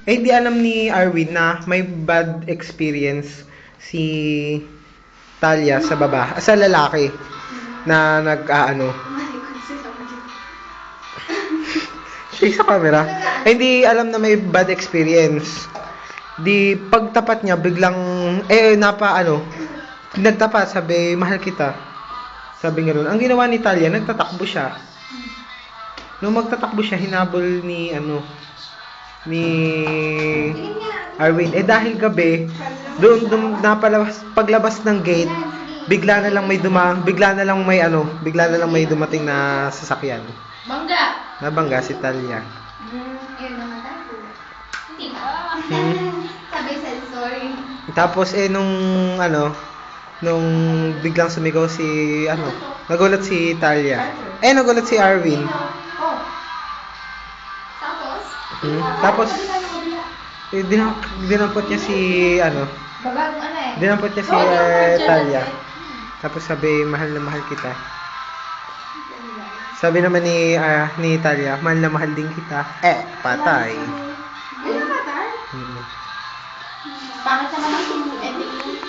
Eh, hindi alam ni Arwin na may bad experience si Talia sa lalaki na nag-aano. Siya sa camera. Eh, hindi alam na may bad experience. Di pagtapat niya biglang nagtapat, sabi mahal kita. Sabi nga ron. Ang ginawa ni Talia, nagtatakbo siya. Nung magtatakbo siya, hinabol ni Arwin. Eh dahil gabi, doon paglabas ng gate, bigla na lang may dumating na sasakyan. Nabangga si Talia. Yun namatay. Hindi ba? Hmm. Sabi sensor. Tapos nung biglang sumigaw nagulat si Talia. Nagulat si Arwin. Oh. Tapos? Tapos dinampot niya Bagong ano eh. dinampot niya si Talia. Tapos sabi, mahal na mahal kita. Sabi naman ni Talia, mahal na mahal din kita. Patay. Ano ba tayo? Pangit naman ang ending.